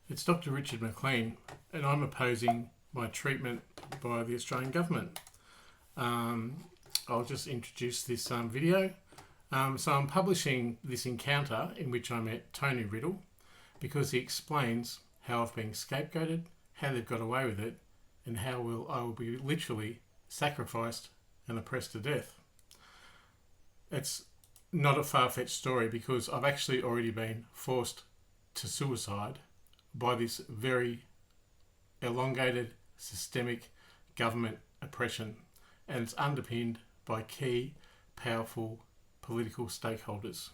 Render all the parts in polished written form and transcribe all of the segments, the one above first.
It's Dr. Richard Mclean, and I'm opposing my treatment by the Australian Government. I'll just introduce this video. So I'm publishing this encounter in which I met Tony Riddle because he explains how I've been scapegoated, how they've got away with it, and how I will be literally sacrificed and oppressed to death. It's not a far-fetched story because I've actually already been forced to suicide by this very elongated, systemic government oppression, and it's underpinned by key, powerful political stakeholders.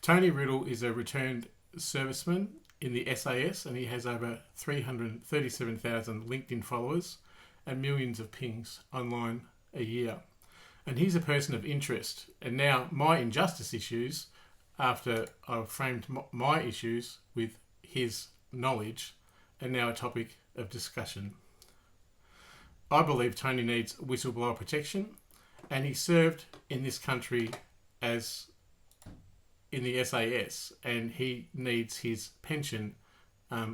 Tony Riddle is a returned serviceman in the SAS, and he has over 337,000 LinkedIn followers and millions of pings online a year. And he's a person of interest. And now my injustice issues, after I've framed my issues with his knowledge, are now a topic of discussion. I believe Tony needs whistleblower protection, and he served in this country as in the SAS, and he needs his pension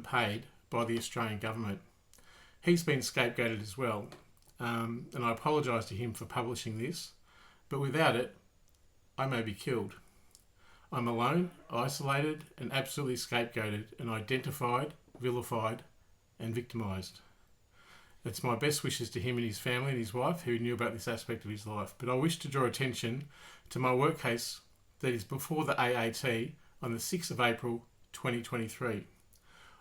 paid by the Australian Government. He's been scapegoated as well, and I apologise to him for publishing this, but without it, I may be killed. I'm alone, isolated, and absolutely scapegoated and identified, vilified, and victimised. It's my best wishes to him and his family and his wife who knew about this aspect of his life, but I wish to draw attention to my work case that is before the AAT on the 6th of April 2023.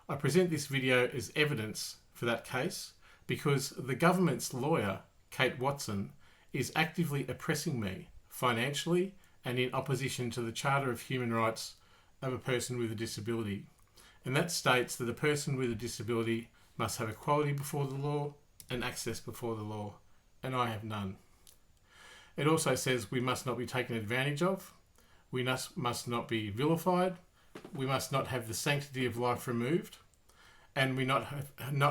I present this video as evidence for that case because the government's lawyer, Kate Watson, is actively oppressing me financially and in opposition to the Charter of Human Rights of a person with a disability. And that states that a person with a disability must have equality before the law and access before the law, and I have none. It also says we must not be taken advantage of, we must not be vilified, we must not have the sanctity of life removed, and we not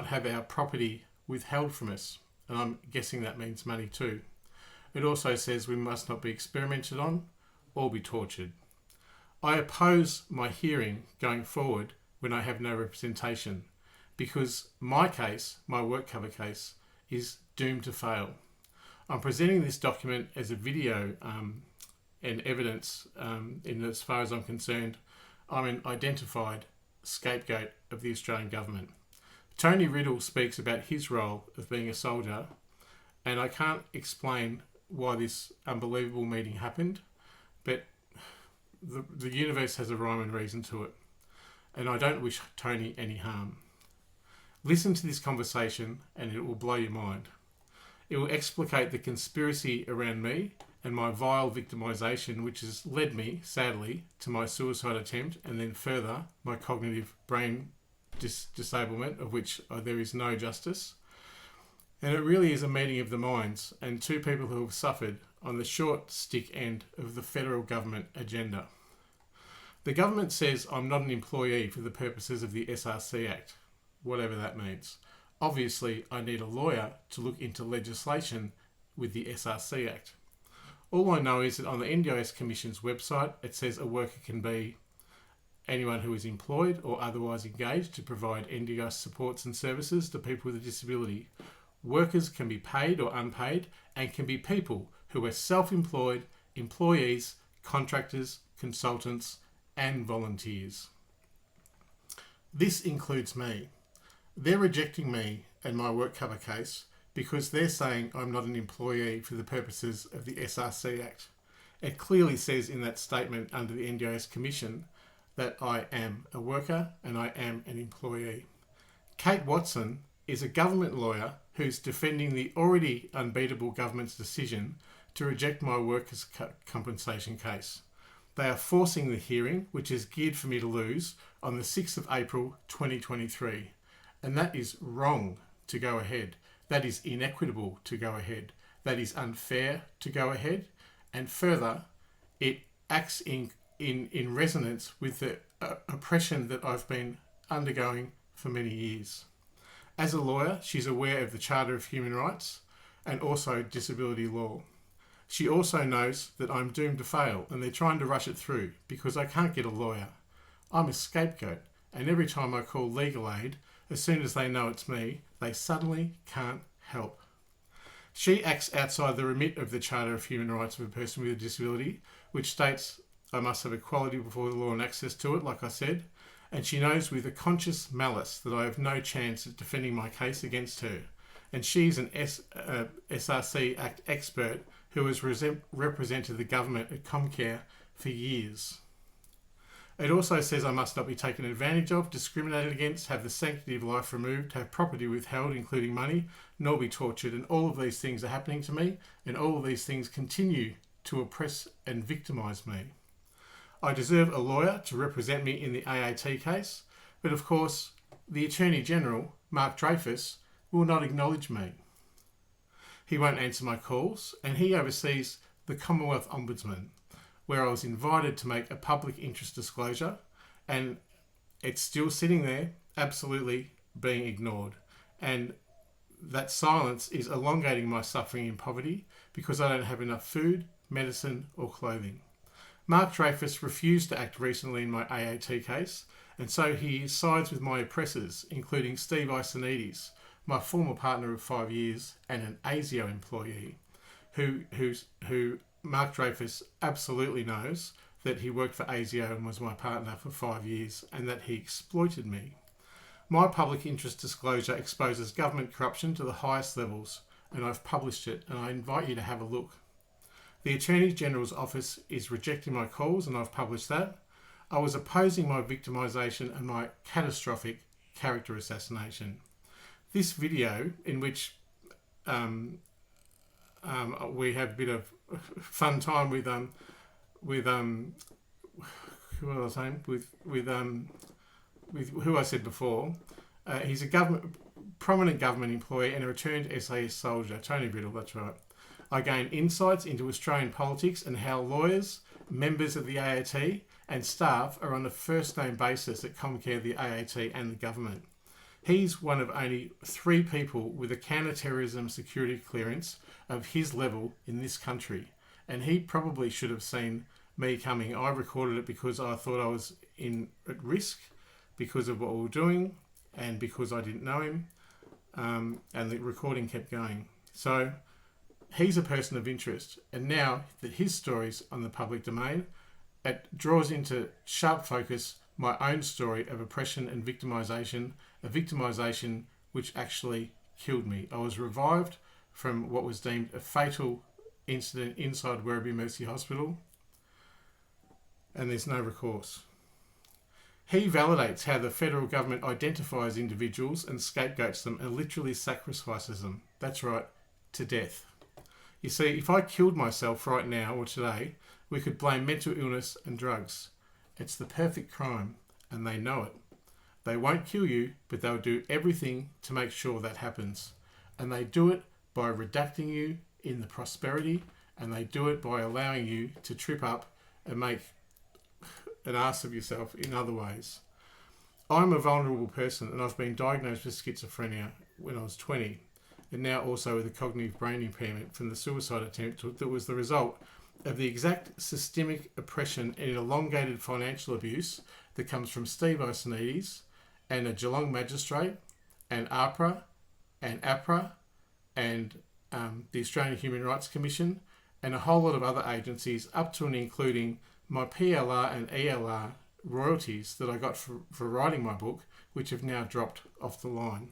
have our property withheld from us, and I'm guessing that means money too. It also says we must not be experimented on or be tortured. I oppose my hearing going forward when I have no representation because my case, my work cover case, is doomed to fail. I'm presenting this document as a video and evidence in as far as I'm concerned. I'm an identified scapegoat of the Australian Government. Tony Riddle speaks about his role of being a soldier, and I can't explain why this unbelievable meeting happened, but the universe has a rhyme and reason to it, and I don't wish Tony any harm. Listen to this conversation and it will blow your mind. It will explicate the conspiracy around me and my vile victimisation, which has led me, sadly, to my suicide attempt and then further my cognitive brain disablement, of which there is no justice. And it really is a meeting of the minds and two people who have suffered on the short stick end of the federal government agenda. The government says I'm not an employee for the purposes of the SRC Act, whatever that means. Obviously, I need a lawyer to look into legislation with the SRC Act. All I know is that on the NDIS Commission's website, it says a worker can be anyone who is employed or otherwise engaged to provide NDIS supports and services to people with a disability. Workers can be paid or unpaid and can be people who are self-employed, employees, contractors, consultants, and volunteers. This includes me. They're rejecting me and my work cover case because they're saying I'm not an employee for the purposes of the SRC Act. It clearly says in that statement under the NDIS Commission that I am a worker and I am an employee. Kate Watson is a government lawyer who's defending the already unbeatable government's decision to reject my workers' compensation case. They are forcing the hearing, which is geared for me to lose, on the 6th of April 2023. And that is wrong to go ahead. That is inequitable to go ahead. That is unfair to go ahead. And further, it acts in resonance with the oppression that I've been undergoing for many years. As a lawyer, she's aware of the Charter of Human Rights and also disability law. She also knows that I'm doomed to fail and they're trying to rush it through because I can't get a lawyer. I'm a scapegoat and every time I call legal aid, as soon as they know it's me, they suddenly can't help. She acts outside the remit of the Charter of Human Rights of a Person with a Disability, which states I must have equality before the law and access to it, like I said, and she knows with a conscious malice that I have no chance at defending my case against her. And she's an SRC Act expert who has represented the government at Comcare for years. It also says I must not be taken advantage of, discriminated against, have the sanctity of life removed, have property withheld, including money, nor be tortured. And all of these things are happening to me, and all of these things continue to oppress and victimise me. I deserve a lawyer to represent me in the AAT case, but of course, the Attorney General, Mark Dreyfus, will not acknowledge me. He won't answer my calls, and he oversees the Commonwealth Ombudsman, where I was invited to make a public interest disclosure, and it's still sitting there, absolutely being ignored. And that silence is elongating my suffering in poverty because I don't have enough food, medicine, or clothing. Mark Dreyfus refused to act recently in my AAT case, and so he sides with my oppressors, including Steve Icenides, my former partner of 5 years and an ASIO employee, who Mark Dreyfus absolutely knows that he worked for ASIO and was my partner for 5 years and that he exploited me. My public interest disclosure exposes government corruption to the highest levels, and I've published it, and I invite you to have a look. The Attorney General's office is rejecting my calls, and I've published that. I was opposing my victimisation and my catastrophic character assassination. This video, in which we have a bit of fun time with who I said before. He's a prominent government employee and a returned SAS soldier, Tony Brittle, that's right. I gain insights into Australian politics and how lawyers, members of the AAT and staff are on a first name basis at Comcare, the AAT and the government. He's one of only 3 people with a counter-terrorism security clearance of his level in this country, and he probably should have seen me coming. I recorded it because I thought I was at risk because of what we were doing and because I didn't know him, and the recording kept going. So he's a person of interest, and now that his story's on the public domain, it draws into sharp focus my own story of oppression and victimisation, a victimisation which actually killed me. I was revived from what was deemed a fatal incident inside Werribee Mercy Hospital, and there's no recourse. He validates how the federal government identifies individuals and scapegoats them and literally sacrifices them. That's right, to death. You see, if I killed myself right now or today, we could blame mental illness and drugs. It's the perfect crime, and they know it. They won't kill you, but they'll do everything to make sure that happens. And they do it by redacting you in the prosperity, and they do it by allowing you to trip up and make an ass of yourself in other ways. I'm a vulnerable person, and I've been diagnosed with schizophrenia when I was 20, and now also with a cognitive brain impairment from the suicide attempt that was the result of the exact systemic oppression and elongated financial abuse that comes from Steve Icenides and a Geelong magistrate and APRA and APRA and the Australian Human Rights Commission and a whole lot of other agencies, up to and including my PLR and ELR royalties that I got for writing my book, which have now dropped off the line.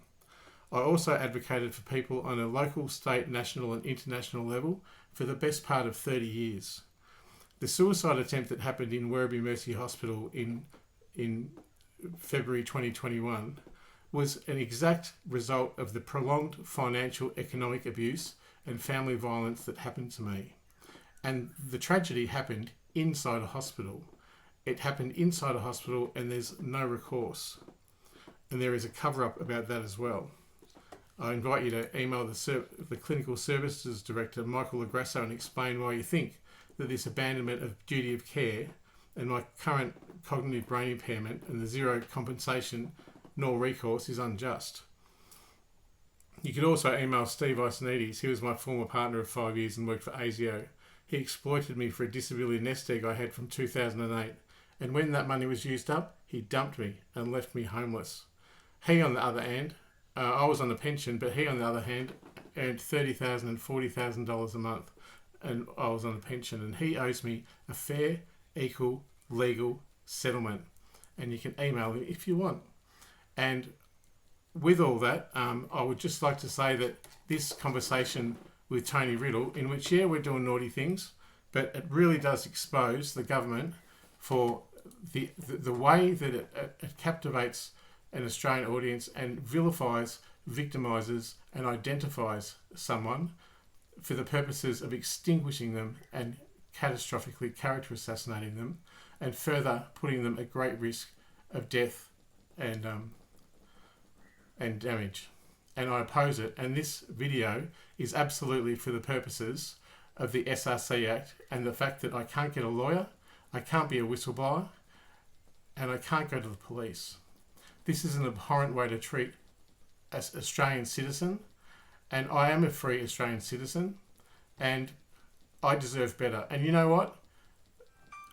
I also advocated for people on a local, state, national and international level for the best part of 30 years. The suicide attempt that happened in Werribee Mercy Hospital in February 2021 was an exact result of the prolonged financial, economic abuse and family violence that happened to me. And the tragedy happened inside a hospital. It happened inside a hospital, and there's no recourse. And there is a cover-up about that as well. I invite you to email the Clinical Services Director, Michael Lagrasso, and explain why you think that this abandonment of duty of care and my current cognitive brain impairment and the zero compensation nor recourse is unjust. You could also email Steve Icenides. He was my former partner of 5 years and worked for ASIO. He exploited me for a disability nest egg I had from 2008, And when that money was used up, he dumped me and left me homeless. He, on the other hand, I was on a pension, but he, on the other hand, earned $30,000 and $40,000 a month, and I was on a pension, and he owes me a fair, equal, legal settlement. And you can email him if you want. And with all that, I would just like to say that this conversation with Tony Riddle, in which, yeah, we're doing naughty things, but it really does expose the government for the way that it captivates an Australian audience and vilifies, victimises and identifies someone for the purposes of extinguishing them and catastrophically character assassinating them, and further putting them at great risk of death and damage. And I oppose it. And this video is absolutely for the purposes of the SRC Act and the fact that I can't get a lawyer, I can't be a whistleblower, and I can't go to the police. This is an abhorrent way to treat an Australian citizen, and I am a free Australian citizen, and I deserve better. And you know what?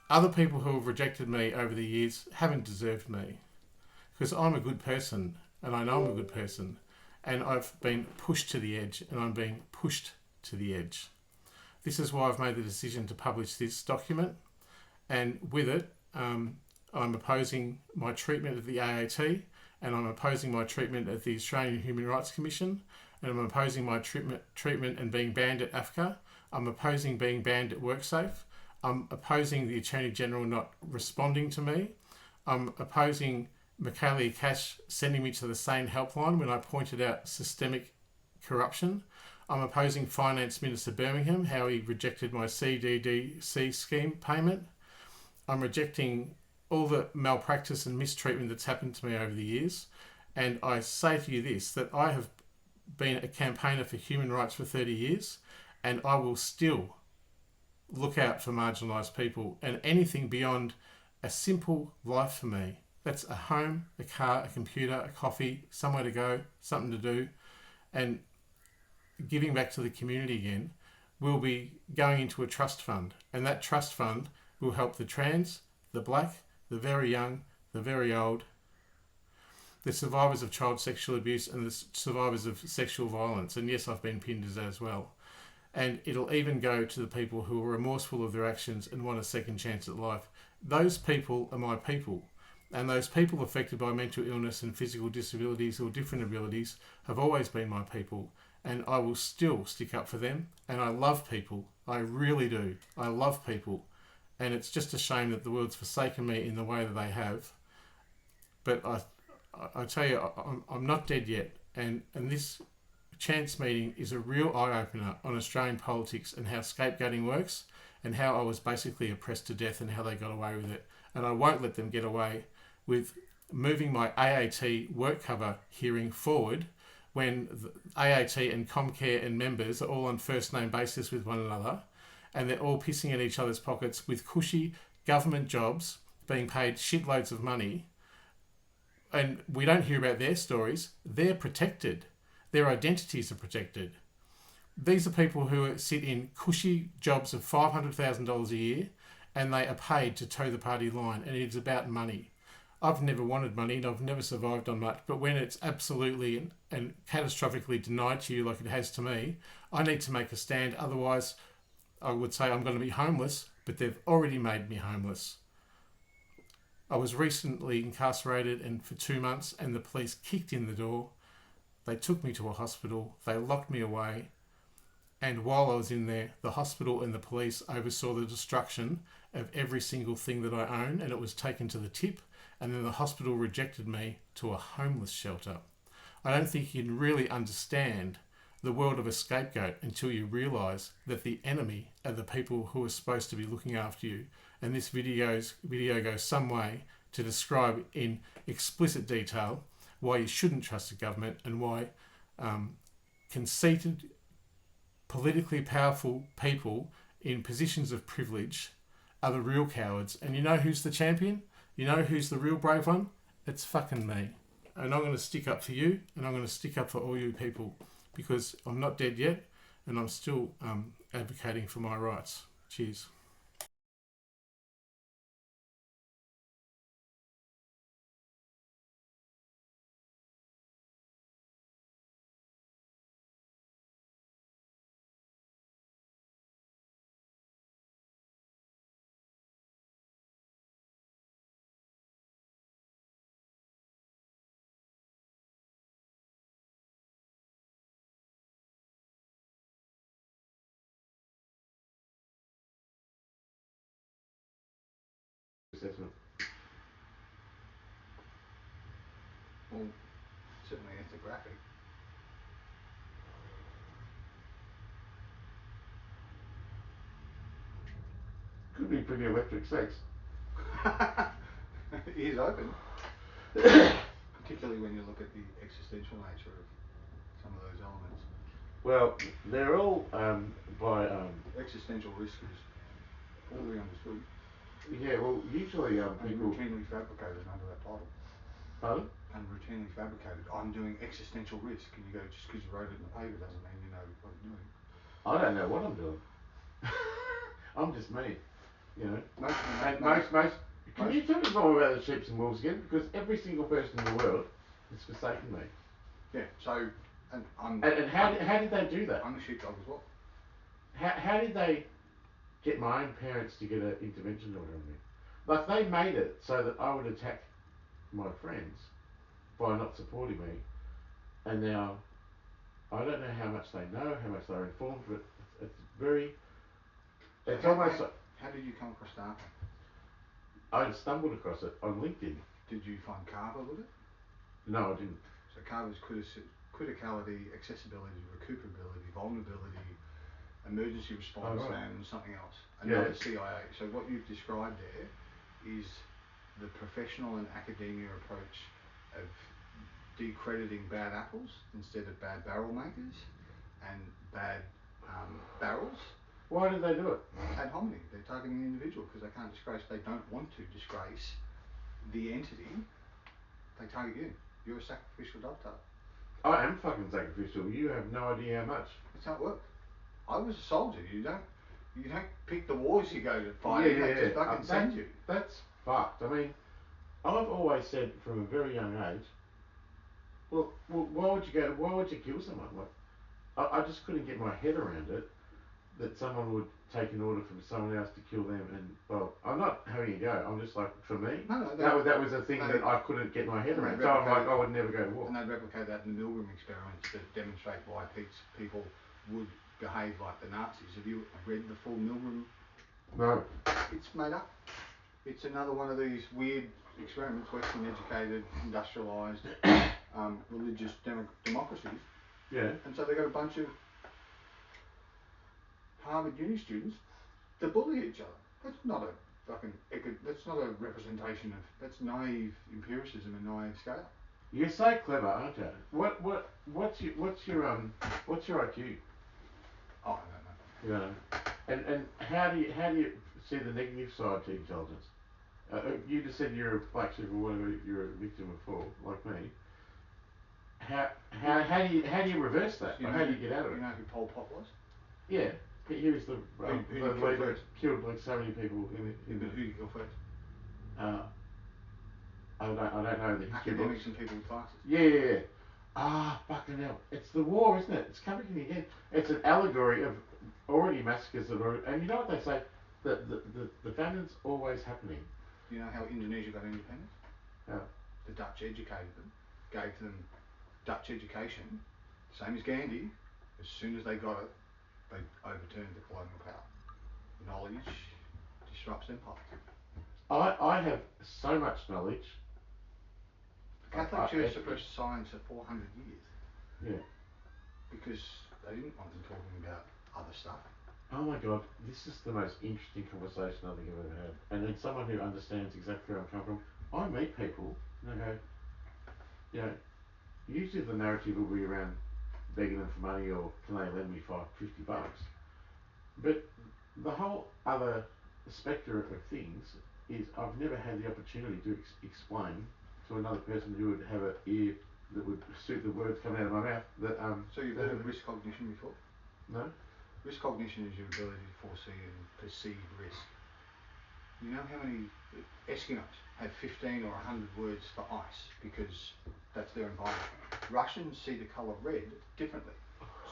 Other people who have rejected me over the years haven't deserved me, because I'm a good person, and I know I'm a good person, and I've been pushed to the edge, and I'm being pushed to the edge. This is why I've made the decision to publish this document, and with it, I'm opposing my treatment at the AAT, and I'm opposing my treatment at the Australian Human Rights Commission, and I'm opposing my treatment and being banned at AFCA. I'm opposing being banned at WorkSafe. I'm opposing the Attorney General not responding to me. I'm opposing Michaelia Cash sending me to the SANE helpline when I pointed out systemic corruption. I'm opposing Finance Minister Birmingham, how he rejected my CDDC scheme payment. I'm rejecting all the malpractice and mistreatment that's happened to me over the years. And I say to you this, that I have been a campaigner for human rights for 30 years, and I will still look out for marginalised people, and anything beyond a simple life for me. That's a home, a car, a computer, a coffee, somewhere to go, something to do, and giving back to the community again, will be going into a trust fund. And that trust fund will help the trans, the black, the very young, the very old, the survivors of child sexual abuse, and the survivors of sexual violence. And yes, I've been pinned as that as well. And it'll even go to the people who are remorseful of their actions and want a second chance at life. Those people are my people. And those people affected by mental illness and physical disabilities or different abilities have always been my people. And I will still stick up for them. And I love people. I really do. I love people. And it's just a shame that the world's forsaken me in the way that they have. But I tell you, I'm not dead yet. And this chance meeting is a real eye-opener on Australian politics and how scapegoating works, and how I was basically oppressed to death and how they got away with it. And I won't let them get away with moving my AAT work cover hearing forward when the AAT and Comcare and members are all on first name basis with one another, and they're all pissing in each other's pockets with cushy government jobs, being paid shitloads of money. And we don't hear about their stories. They're protected. Their identities are protected. These are people who sit in cushy jobs of $500,000 a year, and they are paid to toe the party line, and it's about money. I've never wanted money, and I've never survived on much, but when it's absolutely and catastrophically denied to you like it has to me, I need to make a stand. Otherwise, I would say I'm going to be homeless, but they've already made me homeless. I was recently incarcerated and for 2 months, and the police kicked in the door. They took me to a hospital. They locked me away. And while I was in there, the hospital and the police oversaw the destruction of every single thing that I own, and it was taken to the tip. And then the hospital rejected me to a homeless shelter. I don't think you can really understand the world of a scapegoat until you realise that the enemy are the people who are supposed to be looking after you. And this video goes some way to describe in explicit detail why you shouldn't trust the government, and why conceited, politically powerful people in positions of privilege are the real cowards. And you know who's the champion? You know who's the real brave one? It's fucking me. And I'm going to stick up for you, and I'm going to stick up for all you people, because I'm not dead yet, and I'm still advocating for my rights. Cheers. assessment? Well, certainly ethnographic. Could be pretty electric sex. Ears open. Particularly when you look at the existential nature of some of those elements. Well, they're all by Existential risk is poorly understood yeah. Well, usually and people. routinely fabricated under that title. Pardon? And routinely fabricated. I'm doing existential risk, and you go, just because you wrote it in the paper doesn't mean you know what you're doing. I don't know what I'm doing. I'm just me, you know. Most. Can you tell me more about the sheep and wolves again? Because every single person in the world has forsaken me. Yeah. So, and how did they do that? I'm a sheepdog as well. How did they get my own parents to get an intervention order on me? Like, they made it so that I would attack my friends by not supporting me, and now I don't know how much they know, how much they're informed, but it's very. So it's almost like. How did you come across DARPA? I stumbled across it on LinkedIn. Did you find CARVA with it? No, I didn't. So CARVA's criticality, accessibility, recuperability, vulnerability, emergency response, and something else. Another CIA. So what you've described there is the professional and academia approach of decrediting bad apples instead of bad barrel makers and bad barrels. Why did they do it? Ad hominem. They're targeting the individual because they can't disgrace. They don't want to disgrace the entity. They target you. You're a sacrificial dovetail. I am fucking sacrificial. You have no idea how much. That's how it works. I was a soldier. You don't pick the wars you go to fight. They just fucking send you. That's fucked. I mean, I've always said from a very young age. Well, why would you kill someone? Like, I just couldn't get my head around it. That someone would take an order from someone else to kill them, and well, I'm not having a go. I'm just like, for me, that was a thing that I couldn't get my head around. So I'm like, I would never go to war. And they'd replicate that in the Milgram experiments that demonstrate why people would behave like the Nazis. Have you read the full Milgram? No. It's made up. It's another one of these weird experiments, Western educated, industrialised, religious democracies. Yeah. And so they got a bunch of Harvard uni students to bully each other. That's not a representation of, that's naive empiricism and naive scale. You're so clever, aren't you? What's your IQ? Oh, I don't know. Yeah. And how do you see the negative side to intelligence? You just said you're a black sheep or whatever, you're a victim of fall, like me. How do you reverse that? Or how do you get out of it? You know who Pol Pot was? Yeah. He was the leader that killed like so many people in But who did you kill first? I don't know the history. Academics and people with classes. Yeah. Fucking hell. It's the war, isn't it? It's coming again. It's an allegory of already massacres that are, and you know what they say? The famine's always happening. You know how Indonesia got independence? How? The Dutch educated them, gave them Dutch education, same as Gandhi. As soon as they got it, they overturned the colonial power. Knowledge disrupts empire. I have so much knowledge. The Catholic Church suppressed science for 400 years. Yeah. Because they didn't want them talking about other stuff. Oh my god, this is the most interesting conversation I think I've ever had. And then someone who understands exactly where I'm coming from. I meet people and I go, you know, usually the narrative will be around begging them for money or can they lend me $50. But the whole other spectre of things is I've never had the opportunity to explain to another person who would have an ear that would suit the words coming out of my mouth. That So you've heard of risk cognition before? No. Risk cognition is your ability to foresee and perceive risk. You know how many Eskimos have 15 or 100 words for ice because that's their environment. Russians see the colour red differently.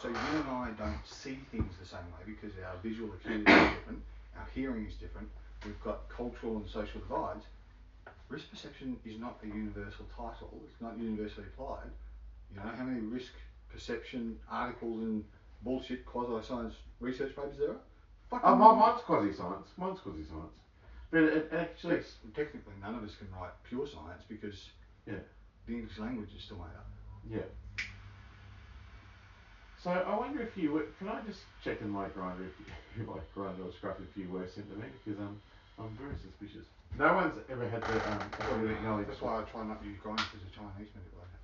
So you and I don't see things the same way because our visual acuity is different, our hearing is different, we've got cultural and social divides. Risk perception is not a universal title, it's not universally applied. You know how many risk perception articles and bullshit quasi-science research papers there are? Mine's quasi-science. But it actually, Technically, none of us can write pure science because yeah, the English language is still made up. yeah. So I wonder if you would, can I just check in my grinder if my grinder or scruff a few words sent to me, because I'm very suspicious. No one's ever had to actually acknowledge. That's why I try not to use grinders as a Chinese manipulator.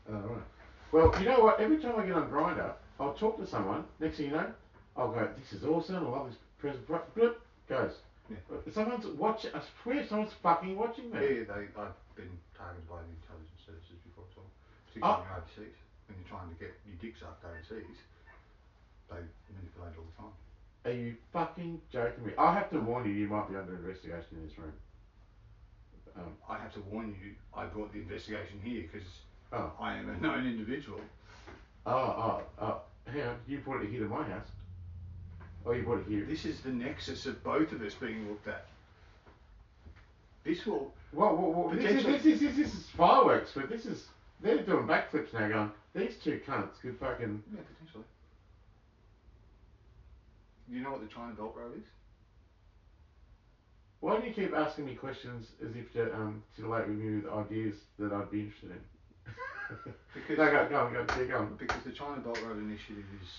Oh, right. Well, you know what? Every time I get on Grindr, I'll talk to someone. Next thing you know, I'll go, "This is awesome. I love this present." Bloop, goes. Yeah. Someone's watching. I swear, someone's fucking watching me. Yeah, I've been targeted by the intelligence services before as well, particularly overseas. When you're trying to get your dick sucked overseas, they manipulate all the time. Are you fucking joking me? I have to warn you. You might be under investigation in this room. I have to warn you, I brought the investigation here because Oh. I am a known individual. Oh. Hang on. You brought it here to my house. Oh, you brought it here. This is the nexus of both of us being looked at. This will. Whoa. This is fireworks, but this is. They're doing backflips now going, these two cunts could fucking. Yeah, potentially. Do you know what the China Belt Road is? Why do you keep asking me questions as if to titillate with me with ideas that I'd be interested in? Because no, go on, keep going. Because the China Belt Road Initiative is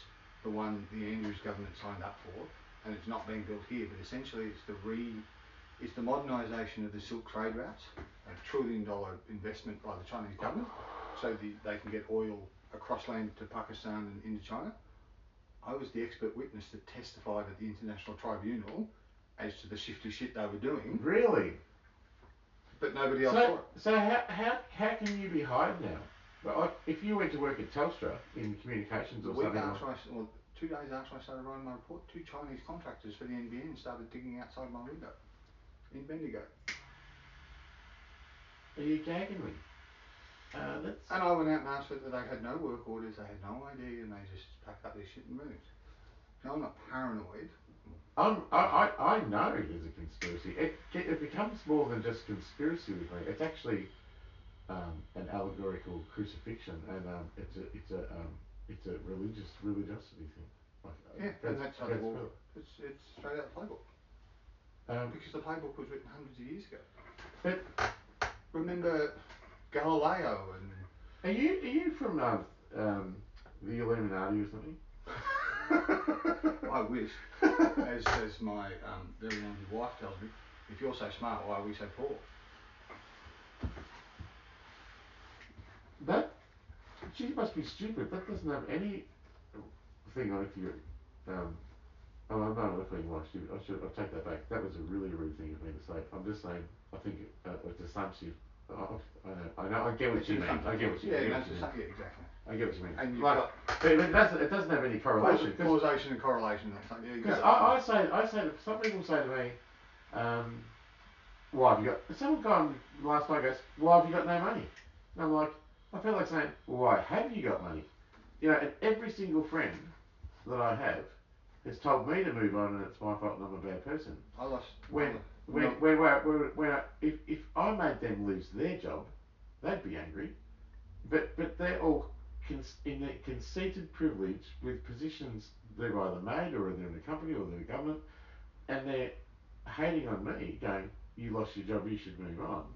the one the Andrews government signed up for, and it's not being built here, but essentially it's the modernisation of the silk trade routes, $1 trillion investment by the Chinese government, so they can get oil across land to Pakistan and into China. I was the expert witness that testified at the International Tribunal as to the shifty shit they were doing. Really? But nobody else saw it. So how can you be hired now? But like, if you went to work at Telstra in communications or something. 2 days after I started writing my report, 2 Chinese contractors for the NBN started digging outside my window in Bendigo. Are you gagging me? And I went out and asked that they had no work orders, they had no ID, and they just packed up their shit and moved. Now I'm not paranoid. I know there's a conspiracy. It becomes more than just conspiracy with me. It's actually an allegorical crucifixion, and it's a religiosity thing. Like, and that's how it's straight out the playbook. Because the playbook was written hundreds of years ago. But remember Galileo and. Are you from the Illuminati or something? I wish. As my very young wife tells me, if you're so smart, why are we so poor? That she must be stupid. That doesn't have any thing on if you. I'm not being like stupid. I'll take that back. That was a really rude thing of me to say. I'm just saying. I think it's assumptive. I know. I get what you mean. I get what you mean. Yeah, exactly. I get what you mean. And like, but it doesn't have any correlation. Causation and correlation. Because I say that some people say to me, "Why have you got?" Someone gone last night goes, "Why have you got no money?" And I'm like, I feel like saying, "Well, why have you got money?" You know, and every single friend that I have has told me to move on, and it's my fault, and I'm a bad person. If I made them lose their job, they'd be angry. But they're all in their conceited privilege with positions they've either made or they're in a company or they're in government, and they're hating on me, going, "You lost your job, you should move on."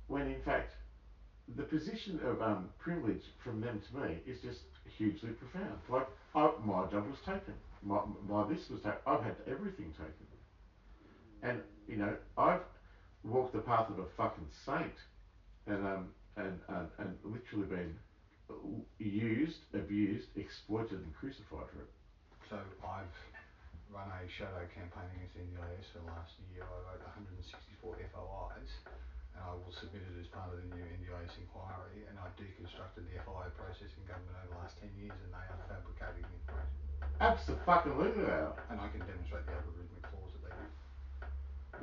When in fact, the position of privilege from them to me is just hugely profound. Like, my job was taken, my this was taken. I've had everything taken, and you know, I've walked the path of a fucking saint, and literally been used, abused, exploited, and crucified for it. So I've run a shadow campaign against the NDIS for the last year. I wrote 164 FOIs, and I will submit it as part of the new NDIS inquiry, and I deconstructed the FOI process in government over the last 10 years, and they are fabricating information. Absolutely they are. And I can demonstrate the algorithmic flaws that they use.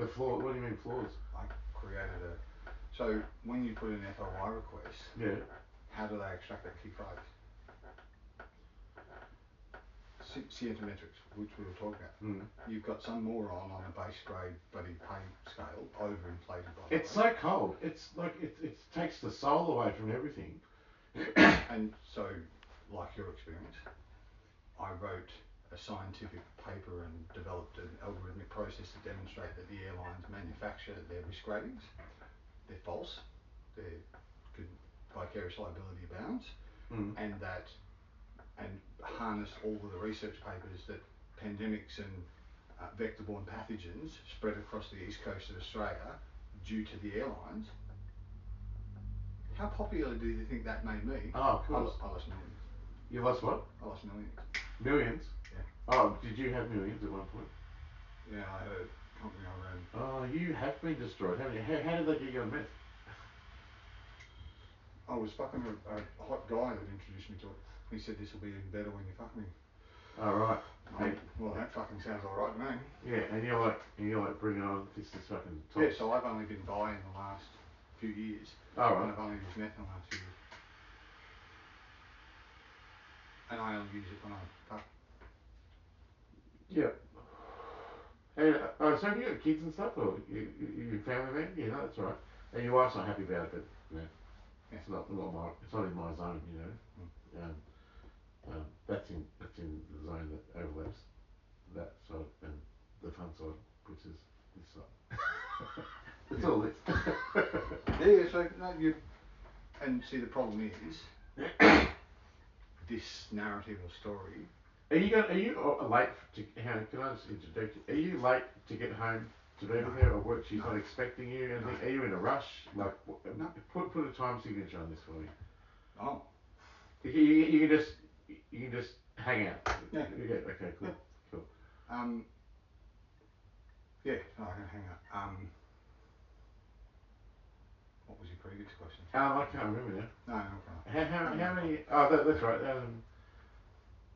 The flaw? What do you mean flaws? I created so when you put in an FOI request, yeah, how do they extract that key phrase? Scientometrics, which we were talking about. You've got some moron on a base grade buddy pay scale, overinflated by it's so cold. It's like it takes the soul away from everything. And so, like your experience, I wrote a scientific paper and developed an algorithmic process to demonstrate that the airlines manufacture their risk ratings. They're false. They're vicarious liability abounds, and harness all of the research papers that pandemics and vector-borne pathogens spread across the east coast of Australia due to the airlines. How popular do you think that made me? Oh, of course. I lost millions. You lost what? I lost millions. Millions? Yeah. Oh, did you have millions at one point? Yeah, I had a company I ran. Oh, you have been destroyed, haven't you? How did they get you on meth? I was fucking a hot guy that introduced me to it. He said this will be even better when you fuck me. Oh, right. Well, that fucking sounds alright to me. Yeah, and you're like, bring it on, this is fucking top. Yeah, so I've only been bi in the last few years. Oh, right. And I've only used meth in the last few years. And I only use it when I fuck. Yeah. And, so have you got kids and stuff, or you family man? Yeah, no, that's right. And your wife's not happy about it, but, you know, Yeah. it's not in my zone, you know. That's in the zone that overlaps that side and the fun side, which is this side. It's all this. Yeah, so no, and see the problem is this narrative or story. Are you late to? Can I just interject? Are you late to get home to be with her, or what? She's not expecting you. And are you in a rush? Like, put a time signature on this for me. Oh. You can just hang out. Yeah. Okay. Cool. Yeah. Cool. Yeah. No, I can hang out. What was your previous question? I can't remember now. No. How many? Oh, that's right.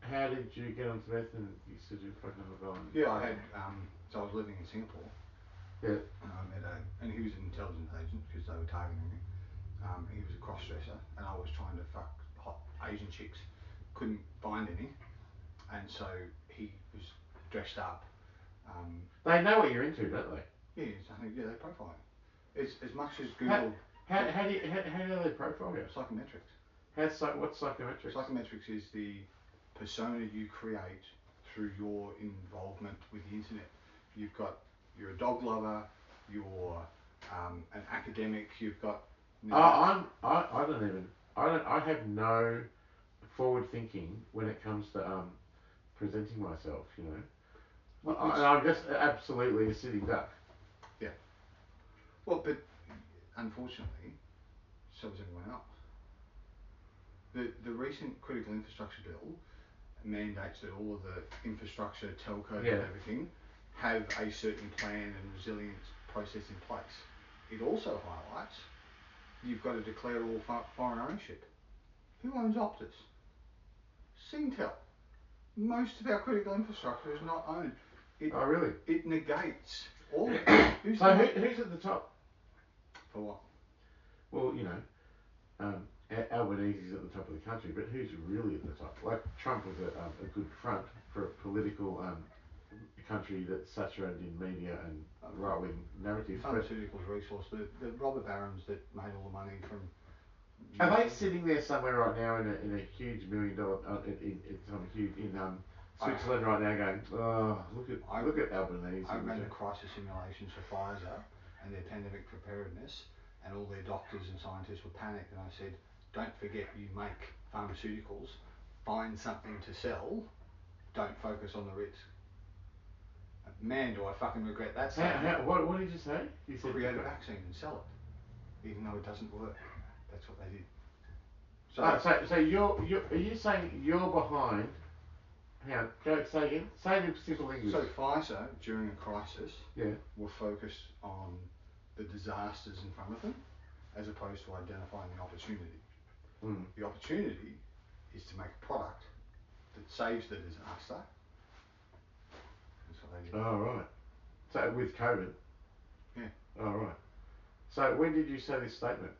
How did you get onto meth and you said you're fucking on the phone? Yeah, I had, so I was living in Singapore. Yeah. And I met and he was an intelligence agent because they were targeting me. He was a cross-dresser and I was trying to fuck hot Asian chicks. Couldn't find any. And so he was dressed up. They know what you're into, don't they? Yeah, I think, they profile you. It's as much as Google. How do they profile you? Psychometrics. What's psychometrics? Psychometrics is the persona you create through your involvement with the internet. You're a dog lover, you're an academic, you've got. I have no forward thinking when it comes to presenting myself, you know. And I'm just absolutely a sitting duck. Yeah. Well, but unfortunately, so is everyone else. The recent critical infrastructure bill mandates that all of the infrastructure, telco and everything have a certain plan and resilience process in place. It also highlights you've got to declare all foreign ownership. Who owns Optus? Singtel. Most of our critical infrastructure is not owned. Oh, really? It negates all of it. Who's at the top? For what? Well, you know, Albanese's at the top of the country, but who's really at the top? Like, Trump was a good front for a political country that's saturated in media and right-wing narratives. Pharmaceuticals resource, the robber barons that made all the money from. Are they sitting there somewhere right now in a huge $1 million in Switzerland right now going, oh, look at Albanese. I ran the crisis simulations for Pfizer and their pandemic preparedness, and all their doctors and scientists were panicked, and I said, don't forget you make pharmaceuticals, find something to sell, don't focus on the risk. Man, do I fucking regret that statement. What did you say? You said create a vaccine and sell it, even though it doesn't work. That's what they did. So are you saying you're behind? Hang on, say again. Say it in simple English. So Pfizer, during a crisis, yeah, were focused on the disasters in front of them, as opposed to identifying the opportunity. The opportunity is to make a product that saves the disaster. That's what they did. Oh, right. So with COVID? Yeah. Oh, right. So when did you say this statement?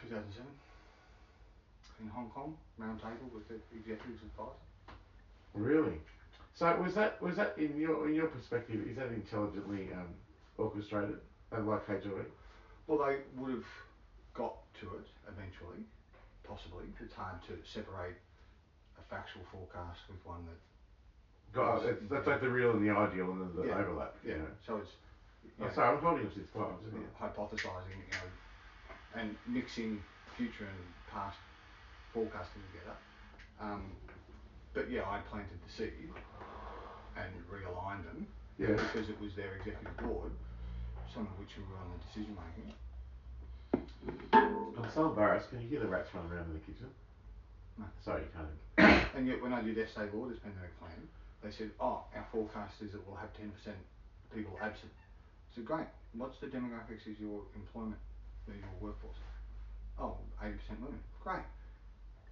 2007. In Hong Kong, round table with the executives of Pfizer. Really? So was that in your perspective? Is that intelligently orchestrated, like HOE? Well, they would have got to it eventually, possibly. It's hard to separate a factual forecast with one that. That's like the real and the ideal and then the Yeah. overlap. Yeah. You know. So it's. Oh, sorry, I'm holding up 6 times. Hypothesising, and mixing future and past forecasting together. But yeah, I planted the seed and realigned them because it was their executive board, some of which were on the decision making. I'm so embarrassed. Can you hear the rats running around in the kitchen? No. Sorry, you can't. And yet, when I did SA Law, this pandemic plan, they said, "Oh, our forecast is that we'll have 10% people absent." I said, "Great. What's the demographics of your employment, of your workforce?" "Oh, 80% women." "Great.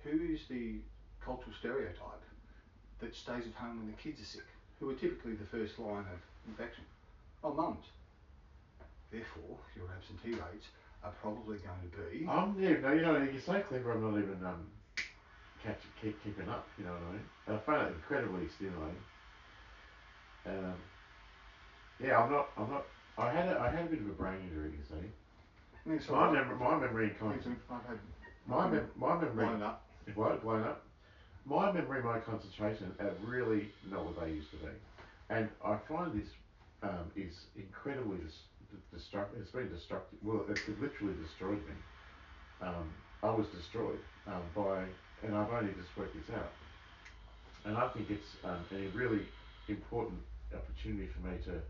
Who is the cultural stereotype that stays at home when the kids are sick, who are typically the first line of infection?" "Oh, mums." "Therefore, your absentee rates are probably going to be..." You're so clever. I'm not even keeping up. You know what I mean? I find it incredibly stimulating. Yeah, I'm not. I had a bit of a brain injury. You see. Yeah, My memory and concentration. I've had My memory. blown up. Blown up. My memory and my concentration are really not what they used to be, and I find this is incredibly destructive. It's been destructive. Well, it literally destroyed me. I was destroyed and I've only just worked this out. And I think it's a really important opportunity for me to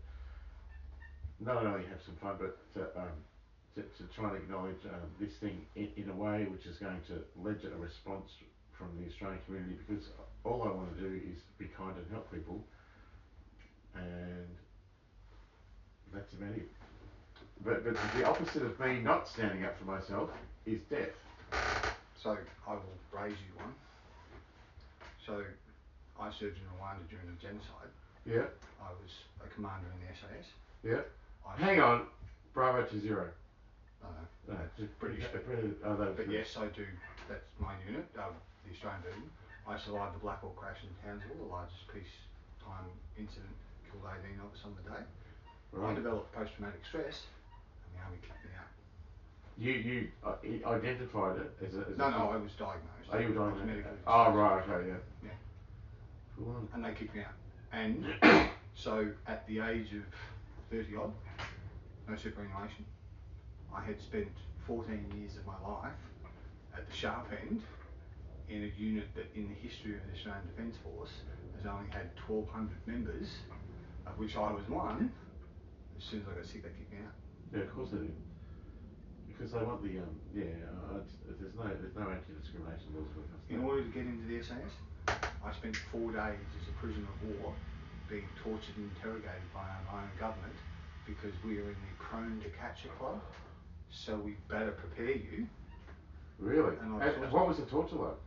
not only have some fun, but to try and acknowledge this thing in a way which is going to ledger a response from the Australian community, because all I want to do is be kind and help people, and that's about it. But the opposite of me not standing up for myself is death. So I will raise you one. So I served in Rwanda during the genocide. Yeah. I was a commander in the SAS. Yeah. Hang on, Bravo to 0. No, just British. But yes, I do. That's my unit, the Australian version. I survived the Black Hawk crash in Townsville, the largest peacetime incident, killed 18 of us on the day. Right. I developed post-traumatic stress, and the army kicked me out. You identified it as a... No, I was diagnosed. Oh, you were diagnosed? Medically. Oh, right, okay, yeah. Yeah. Cool. And they kicked me out. And so at the age of 30 odd, no superannuation, I had spent 14 years of my life at the sharp end in a unit that in the history of the Australian Defence Force has only had 1,200 members, of which I was one. As soon as I got sick, they kicked me out. Yeah, of course they do. Because they want the, there's no anti-discrimination laws when it comes to In order to get into the SAS, I spent 4 days as a prisoner of war being tortured and interrogated by our own government because we are in the prone to capture club, so we better prepare you. Really? And what was the torture like?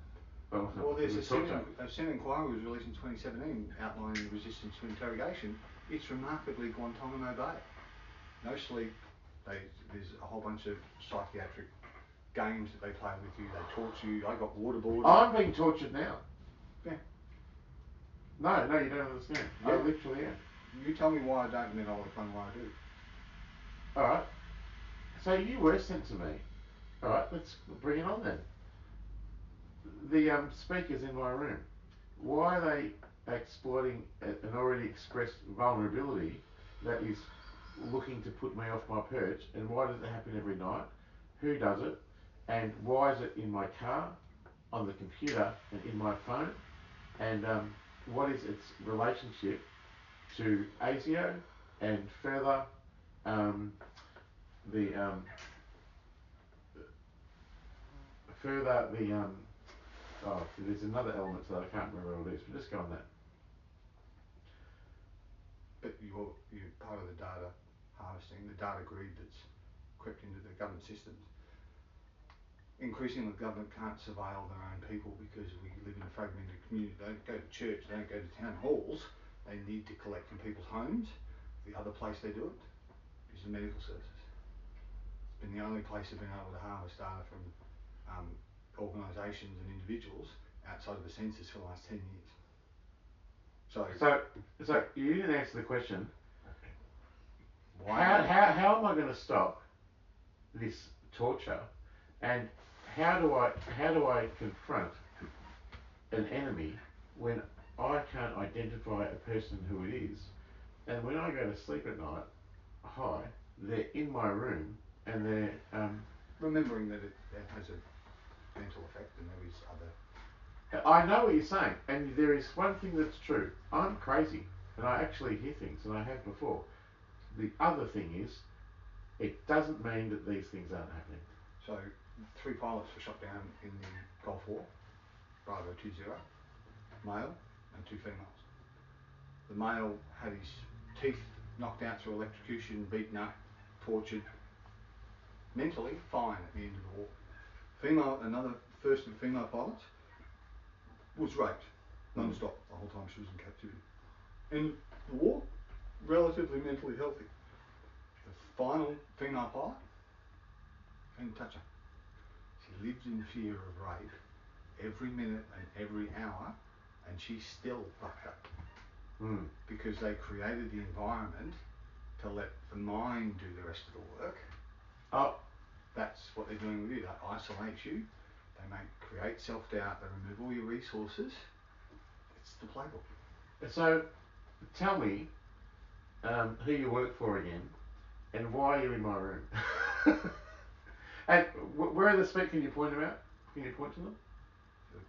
Well, there's a Senate inquiry was released in 2017 outlining resistance to interrogation. It's remarkably Guantanamo Bay. No sleep. There's a whole bunch of psychiatric games that they play with you. They torture you. I got waterboarded. I'm being tortured now. Yeah. No, you don't understand. Yeah. I literally am. You tell me why I don't, and then I'll explain why I do. Alright. So you were sent to me. Alright, let's bring it on then. The speakers in my room, why are they exploiting an already expressed vulnerability that is looking to put me off my perch, and why does it happen every night? Who does it? And why is it in my car, on the computer, and in my phone? And what is its relationship to ASIO, and further there's another element to that, I can't remember what it is, but just go on that. But you're part of the data harvesting, the data greed that's crept into the government systems. Increasingly, the government can't surveil their own people because we live in a fragmented community. They don't go to church, they don't go to town halls. They need to collect from people's homes. The other place they do it is the medical services. It's been the only place they've been able to harvest data from organisations and individuals outside of the census for the last 10 years. So you didn't answer the question. Why? How am I going to stop this torture, and how do I confront an enemy when I can't identify a person who it is. And when I go to sleep at night, hi, they're in my room and they're Remembering that it has a mental effect and there is other. I know what you're saying, and there is one thing that's true. I'm crazy, and I actually hear things, and I have before. The other thing is, it doesn't mean that these things aren't happening. So 3 pilots were shot down in the Gulf War, Bravo 20, male and 2 females. The male had his teeth knocked out through electrocution, beaten up, tortured, mentally fine at the end of the war. Female, another first and female pilot, was raped non-stop the whole time she was in captivity. In the war, relatively mentally healthy. The final female pilot, didn't touch her. She lives in fear of rape every minute and every hour, and she's still fucked up. Because they created the environment to let the mind do the rest of the work. Oh, That's what they're doing with you. They isolate you, they create self-doubt, they remove all your resources. It's the playbook. so tell me who you work for again, and why you're in my room. And where are the speakers? Can you point them out? Can you point to them?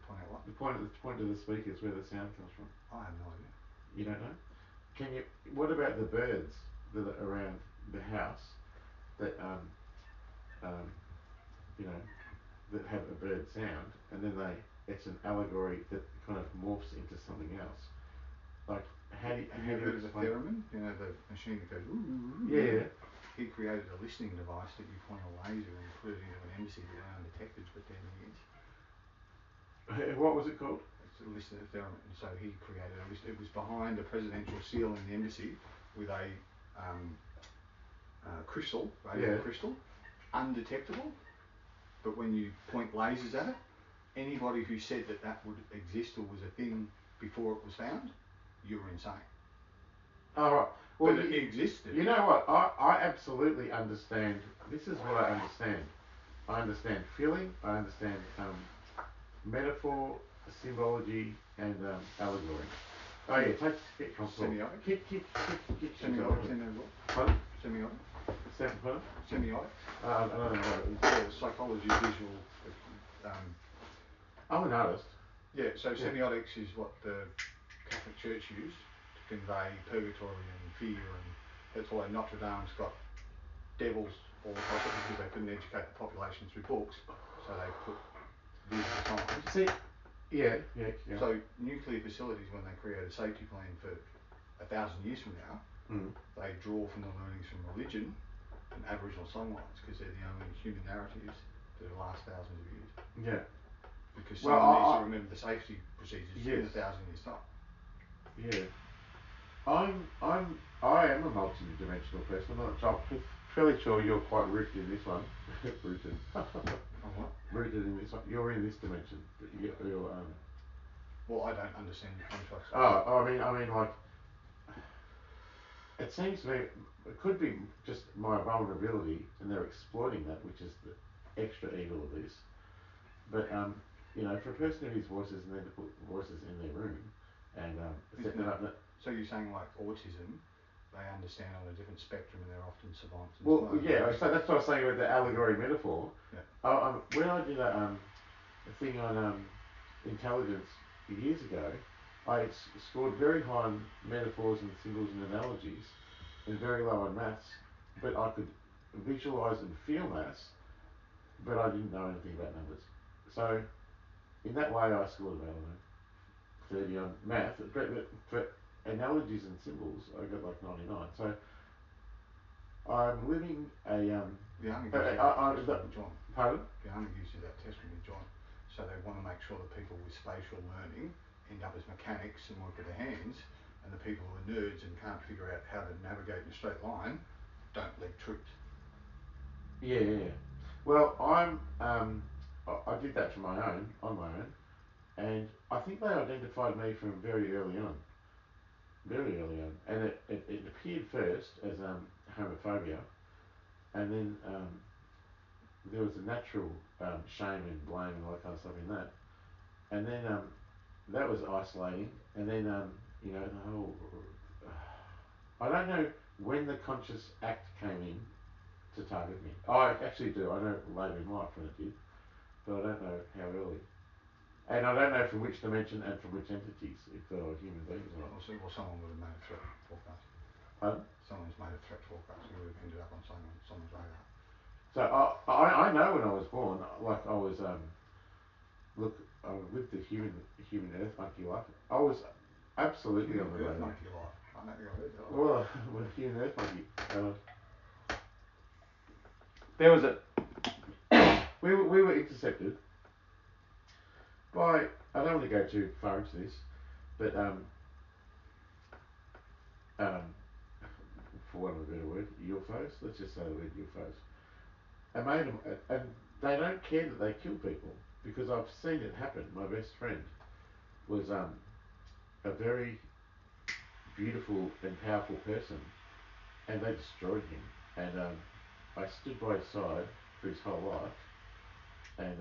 Point out what? Point to the speakers where the sound comes from. I have no idea. You don't know? Can you? What about the birds that are around the house that you know, that have a bird sound, and then it's an allegory that kind of morphs into something else. Like, how do you heard of the explain? theremin? You know, the machine that goes ooh, ooh, ooh. Yeah. He created a listening device that you point a laser and put it into an embassy that went undetected for 10 years. What was it called? It's a listening theremin. And so he created a list. It was behind a presidential seal in the embassy with a crystal, radio crystal, undetectable. But when you point lasers at it, anybody who said that would exist or was a thing before it was found, you were insane. Oh, right. Well, but it existed. You know what? I absolutely understand. This is what I understand. I understand feeling. I understand metaphor, symbology, and allegory. Oh yeah, get comfortable. Semiotic. Keep Semiotic. Pardon? Semiotic. Pardon? Semiotic. I don't know. Psychology, visual. I'm an artist. Yeah, so semiotics is what the Catholic Church used to convey purgatory and fear, and that's why Notre Dame's got devils all across it, because they couldn't educate the population through books, so they put visual signs. See, yeah. So nuclear facilities, when they create a safety plan for 1,000 years from now, they draw from the learnings from religion and Aboriginal songlines, because they're the only human narratives that will last thousands of years. Yeah. Because someone needs to remember the safety procedures in 1,000 years' time. Yeah. I am a multi-dimensional person. I'm fairly sure you're quite rooted in this one. Rooted. What? Rooted in this one. You're in this dimension. You're Well, I don't understand the constructs. I mean, like, it seems to me it could be just my vulnerability, and they're exploiting that, which is the extra evil of this. But you know, for a person who hears voices and then to put voices in their room and set them up. So you're saying like autism, they understand on a different spectrum and they're often savants. Well, yeah. So that's what I was saying about the allegory metaphor. Yeah. When I did a thing on intelligence years ago, I scored very high on metaphors and symbols and analogies, and very low on maths. But I could visualise and feel maths, but I didn't know anything about numbers. So in that way, I scored about 30 on math. But for analogies and symbols, I got like 99. So I'm living a The Army gives you that test when you join. Pardon? The Army gives you that test when you join. So they want to make sure that people with spatial learning end up as mechanics and work with their hands, and the people who are nerds and can't figure out how to navigate in a straight line don't lead troops. Yeah. Well, I did that on my own, and I think they identified me from very early on, and it appeared first as homophobia, and then there was a natural shame and blame and all that kind of stuff in that, and then that was isolating. And then, you know, the whole. I don't know when the conscious act came in to target me. I actually do. I know later in life when it did, but I don't know how early. And I don't know from which dimension and from which entities, if they were human beings or not. Well, someone would have made a threat forecast. Pardon? Someone's made a threat forecast. You would have ended up on someone's radar. So I know when I was born, like I was look with the human earth monkey life, I was absolutely on the Human earth radar. monkey life. I know you're on it. Well, with human earth monkey, there was a we were intercepted by, I don't want to go too far into this, but um, for want of a better word, UFOs. Let's just say the word UFOs. And they don't care that they kill people because I've seen it happen. My best friend was a very beautiful and powerful person, and they destroyed him. And I stood by his side for his whole life, and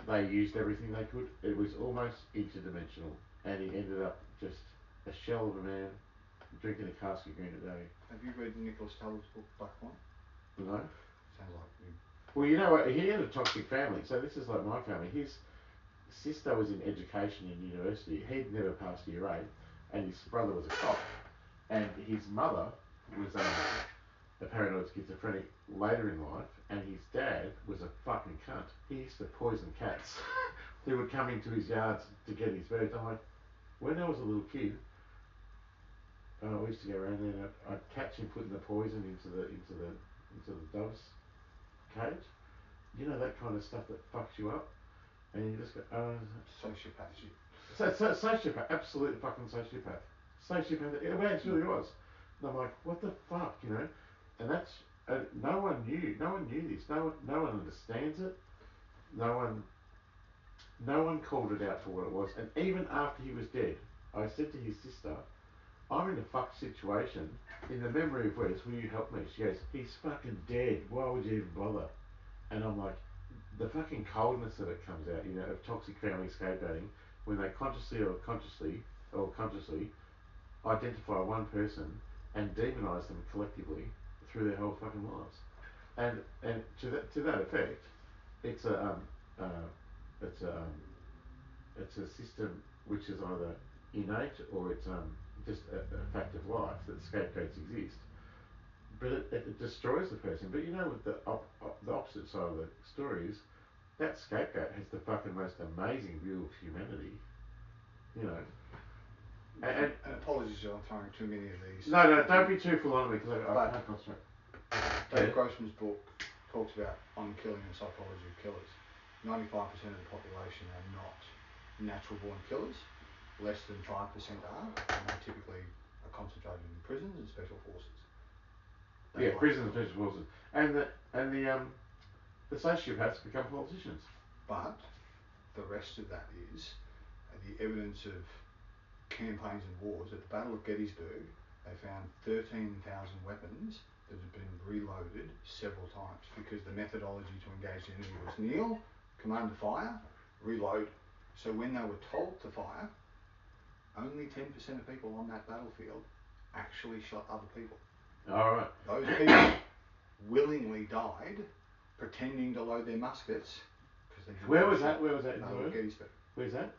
they used everything they could. It was almost interdimensional, and he ended up just a shell of a man, drinking a cask of green a day. Have you read Nicholas Talbot's book, Black Point? No. Sounds like you. Well, you know what? He had a toxic family, so this is like my family. His sister was in education in university. He'd never passed year 8, and his brother was a cop, and his mother was a paranoid schizophrenic later in life, and his dad was a fucking cunt. He used to poison cats who would come into his yards to get his birds. I'm like, when I was a little kid, we used to go around there and I'd catch him putting the poison into the dove's cage. You know, that kind of stuff that fucks you up, and you just go, Sociopath shit. So sociopath, absolute fucking sociopath. Sociopath, it actually was. And I'm like, what the fuck, you know? And that's, no one knew this. No one understands it. No one called it out for what it was. And even after he was dead, I said to his sister, I'm in a fucked situation. In the memory of Wes, will you help me? She goes, he's fucking dead. Why would you even bother? And I'm like, the fucking coldness of it comes out, you know, of toxic family scapegoating, when they consciously identify one person and demonise them collectively through their whole fucking lives. And to that effect, it's a it's a it's a system which is either innate or it's just a fact of life that scapegoats exist. But it destroys the person. But you know, with the opposite side of the story is that scapegoat has the fucking most amazing view of humanity. You know. And apologies if I'm throwing too many of these. No, don't be too full on me because I can't concentrate. Dave Grossman's book talks about unkilling and psychology of killers. 95% of the population are not natural born killers. Less than 5% are, and they typically are concentrated in prisons and special forces. Prisons and special forces. And the sociopaths become politicians. But the rest of that is the evidence of campaigns and wars. At the Battle of Gettysburg, they found 13,000 weapons that had been reloaded several times because the methodology to engage the enemy was kneel, command to fire, reload. So when they were told to fire, only 10% of people on that battlefield actually shot other people. Alright. Those people willingly died pretending to load their muskets. Where was that in Battle of Gettysburg. Where's that?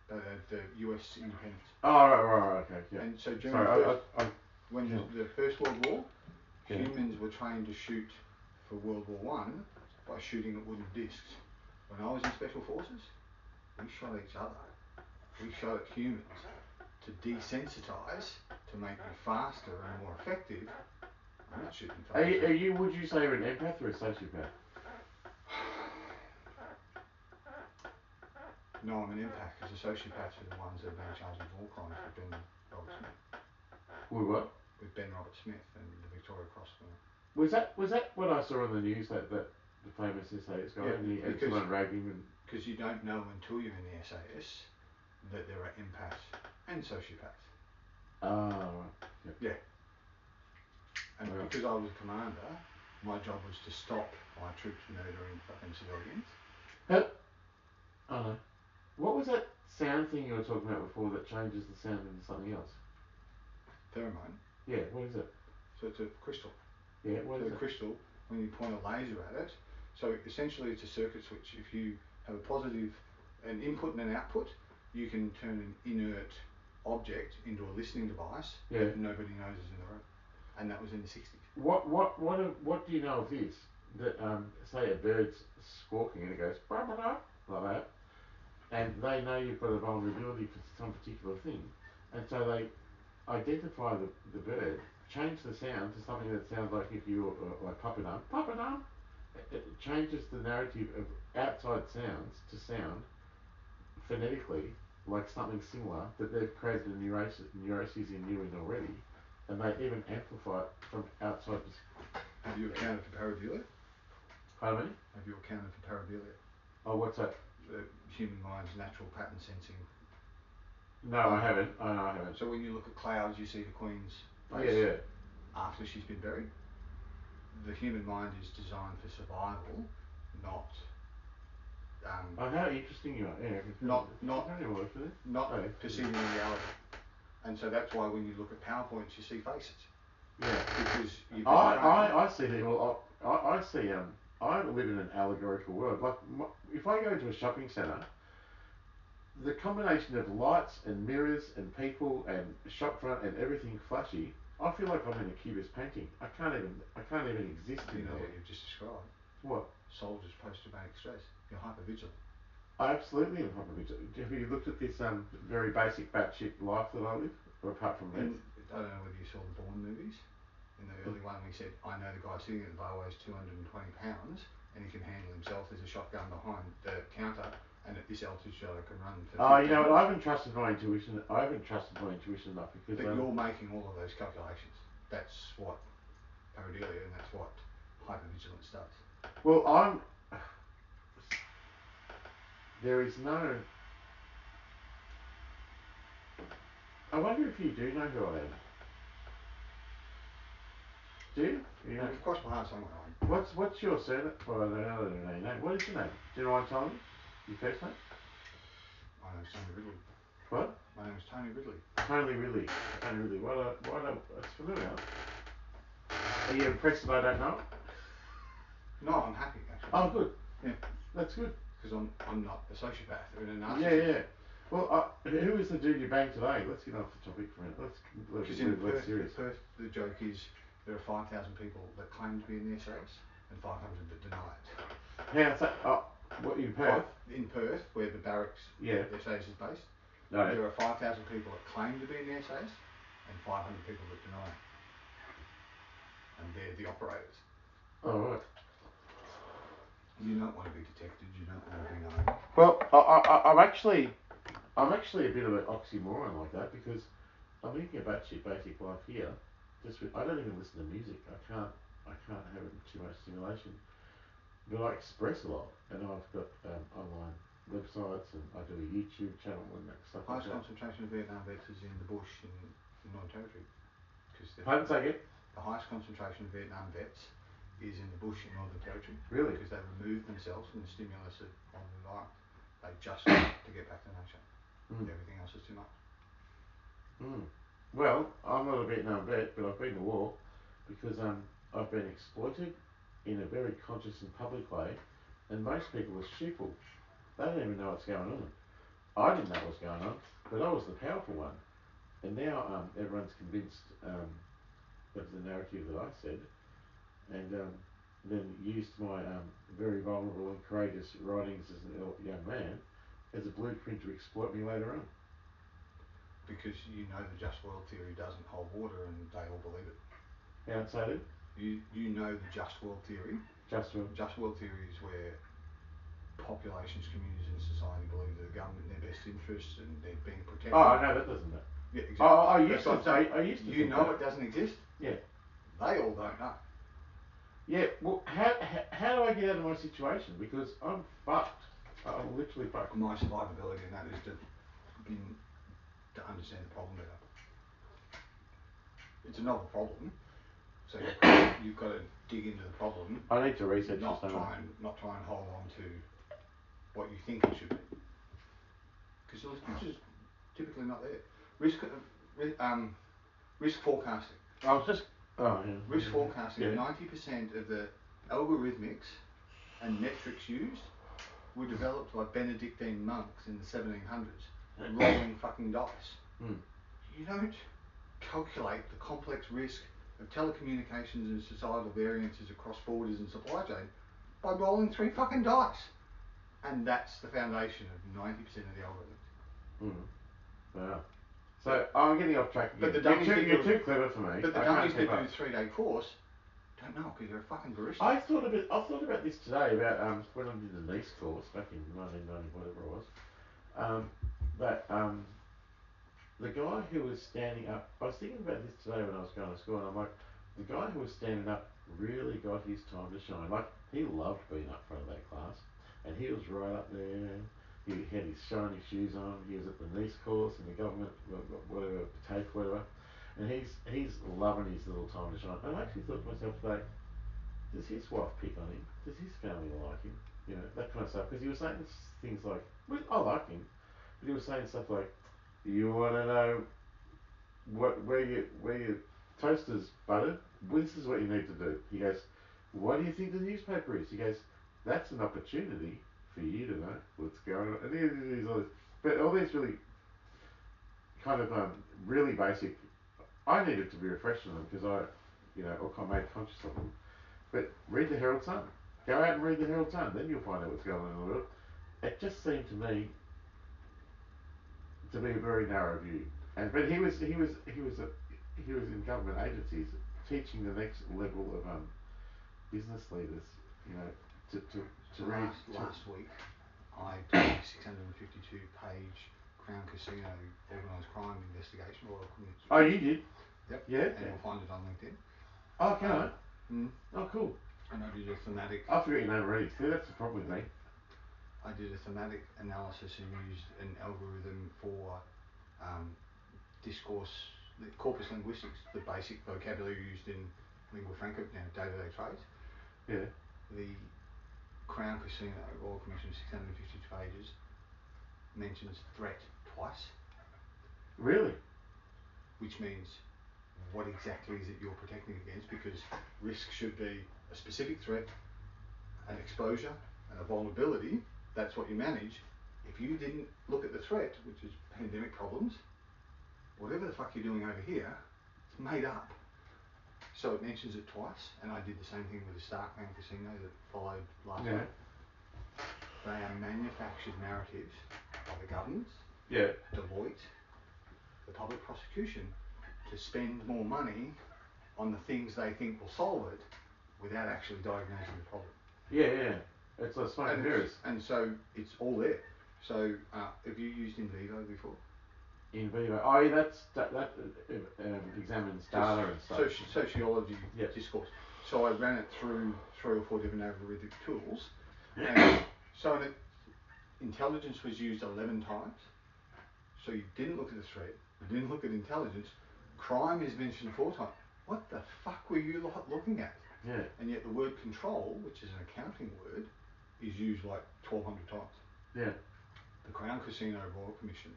The US independence. Oh, right, okay, yeah. And so during when the First World War, humans were trained to shoot for World War One by shooting at wooden discs. When I was in Special Forces, we shot each other. We shot at humans to desensitise, to make you faster and more effective. I'm not shooting for would you say you're an empath or a sociopath? No, I'm an empath because the sociopaths are the ones that have been charged with war crimes with Ben Robert Smith. With what? With Ben Robert Smith and the Victoria Cross winner. Was that what I saw on the news, that the famous SAS guy and someone ragged him? Because you don't know until you're in the SAS that there are empaths and sociopaths. Oh, right. Yeah. And because I was a commander, my job was to stop my troops murdering fucking civilians. Oh no. What was that sound thing you were talking about before that changes the sound into something else? Pheromone. Yeah, what is it? So it's a crystal. Yeah, what so is the it? crystal, when you point a laser at it, so essentially it's a circuit switch. If you have a positive, an input and an output, you can turn an inert object into a listening device that nobody knows is in the room. And that was in the 60s. What do you know of this? That say a bird's squawking and it goes bah, bah, bah, like that, and they know you've got a vulnerability for some particular thing, and so they identify the bird, change the sound to something that sounds like if you were like papadum. It changes the narrative of outside sounds to sound phonetically like something similar that they've created a neuroses in you in already, and they even amplify it from outside. Have you accounted for pareidolia? Pardon me? Have you accounted for pareidolia? Oh, what's that? The human mind's natural pattern sensing. No, I haven't. Oh, no, I haven't. So when you look at clouds, you see the Queen's face. Yeah. After she's been buried. The human mind is designed for survival, not. Oh, how interesting you are! Yeah, not perceiving reality. And so that's why when you look at PowerPoints, you see faces. Yeah. Because you've been I see people. I see. I live in an allegorical world. Like if I go to a shopping centre, the combination of lights and mirrors and people and shop front and everything flashy, I feel like I'm in a cubist painting. I can't even exist in You know there. what you've just described? What? Soldiers post-traumatic stress. You're hypervigilant. I absolutely am hypervigilant. Have you looked at this very basic batshit life that I live? Or apart from that? I don't know whether you saw the Bourne movies. In the early one, we said, I know the guy sitting at the bar weighs 220 pounds and he can handle himself. There's a shotgun behind the counter, and at this altitude I can run for 15 you know what? minutes. I haven't trusted my intuition enough because. But you're making all of those calculations. That's what pareidolia and that's what hypervigilance does. Well, there is no. I wonder if you do know who I am. Do you? You know? Of course, my heart's somewhere on. What's your surname? Well, I don't know your name. What is your name? Do you know what I'm telling you? Your first name? My name's Tony Ridley. What? My name's Tony Ridley. Tony Ridley. It's familiar. Are you impressed that I don't know? No, I'm happy actually. Oh, good. Yeah. That's good. Because I'm not a sociopath or a narcissist. Yeah. Well, who is the dude you banged today? Let's get off the topic for a minute. Let's in Perth, serious. Perth, the joke is there are 5,000 people that claim to be in the SAS and 500 that deny it. How's that? Oh, what, in Perth? In Perth, where the barracks SAS is based, there are 5,000 people that claim to be in the SAS and 500 people that deny it. And they're the operators. Oh, right. You don't want to be detected, you don't want to be known. Well, I'm actually a bit of an oxymoron like that because I'm thinking about shit basic life here. I don't even listen to music. I can't have too much stimulation. But I express a lot, and I've got online websites, and I do a YouTube channel and that stuff. Highest concentration of Vietnam vets is in the bush in Northern Territory. Pardon, say again? The highest concentration of Vietnam vets is in the bush in Northern Territory. Really? Because they removed themselves from the stimulus of the environment. They just want to get back to nature. Everything else is too much. Well, I'm not a Vietnam vet, but I've been to war because I've been exploited in a very conscious and public way, and most people are stupid. They don't even know what's going on. I didn't know what's going on, but I was the powerful one. And now everyone's convinced of the narrative that I said, and then used my very vulnerable and courageous writings as a young man as a blueprint to exploit me later on. Because you know the just world theory doesn't hold water and they all believe it. How so? You know the just world theory. Just world theory is where populations, communities and society believe that the government in their best interests and they're being protected. Oh, no, that doesn't matter. Yeah, exactly. I used to You know it doesn't exist? Yeah. They all don't know. Yeah, well, how do I get out of my situation? Because I'm fucked. I'm literally fucked. My survivability in that is to understand the problem better. It's a novel problem, so you've got to dig into the problem. I need to research not try and hold on to what you think it should be. because those pictures typically not there. Risk forecasting. I was just. Oh yeah. Risk forecasting. Yeah. 90% of the algorithmics and metrics used were developed by Benedictine monks in the 1700s, rolling fucking dice. Mm. You don't calculate the complex risk of telecommunications and societal variances across borders and supply chain by rolling 3 fucking dice. And that's the foundation of 90% of the algorithms. Mm. Wow. So I'm getting off track again. But the dummies you're too clever for me. But the I dummies can't that keep do the 3-day course don't know because they're a fucking barista. I thought about this today about when I did the niece course back in 1990 whatever it was. The guy who was standing up. I was thinking about this today when I was going to school, and I'm like, the guy who was standing up really got his time to shine. Like he loved being up front of that class, and he was right up there. He had his shiny shoes on. He was at the niece course in the government, whatever, TAFE, whatever, and he's loving his little time to shine. And I actually thought to myself today, does his wife pick on him? Does his family like him? You know, that kind of stuff. Because he was saying things like, well, I like him, but he was saying stuff like, you want to know where your toaster's buttered? Well, this is what you need to do. He goes, what do you think the newspaper is? He goes, that's an opportunity for you to know what's going on. And he's all this, but all these really kind of really basic. I needed to be refreshed on them because or made conscious of them. But read the Herald Sun. Go out and read the Herald Sun. Then you'll find out what's going on in the world. It just seemed to me to be a very narrow view. But he was in government agencies teaching the next level of business leaders. You know, to read. Last week, I did a 652-page Crown Casino organised crime investigation. Oh, you did? Yep. Yeah. And you'll find it on LinkedIn. Oh, can I? Oh, cool. And I did a thematic. I forgot your name already. See, that's the problem with me. I did a thematic analysis and used an algorithm for discourse, the corpus linguistics, the basic vocabulary used in lingua franca, day-to-day trades. Yeah. The Crown Casino Royal Commission, 652 pages, mentions threat twice. Really? Which means, what exactly is it you're protecting against? Because risk should be a specific threat, an exposure, and a vulnerability. That's what you manage. If you didn't look at the threat, which is pandemic problems, whatever the fuck you're doing over here, it's made up. So it mentions it twice, and I did the same thing with the Starkland Casino that followed last week. They are manufactured narratives by the governments, Deloitte, the public prosecution, to spend more money on the things they think will solve it without actually diagnosing the problem. Yeah. It's a smoke and mirrors. And so it's all there. So have you used In Vivo before? In Vivo. Oh, yeah, that examines data and stuff. Sociology discourse. So I ran it through 3 or 4 different algorithmic tools. And so intelligence was used 11 times. So you didn't look at the threat, you didn't look at intelligence. Crime is mentioned 4 times. What the fuck were you looking at? Yeah. And yet the word control, which is an accounting word, is used like 1,200 times. Yeah. The Crown Casino Royal Commission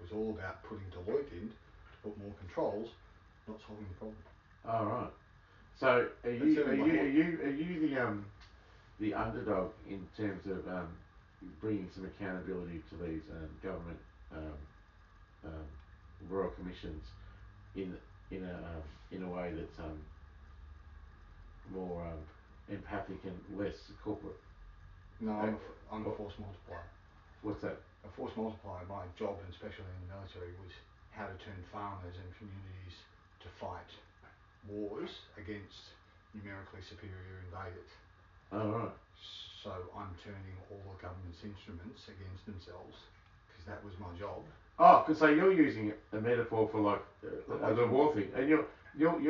was all about putting Deloitte in to put more controls, not solving the problem. All right. So are you the underdog in terms of bringing some accountability to these government royal commissions in a way that's more empathic and less corporate? No, I'm a force multiplier. What's that? A force multiplier. My job, and especially in the military, was how to turn farmers and communities to fight wars against numerically superior invaders. Oh, right. So I'm turning all the government's instruments against themselves, because that was my job. Oh, so you're using a metaphor for like the war thing, and you're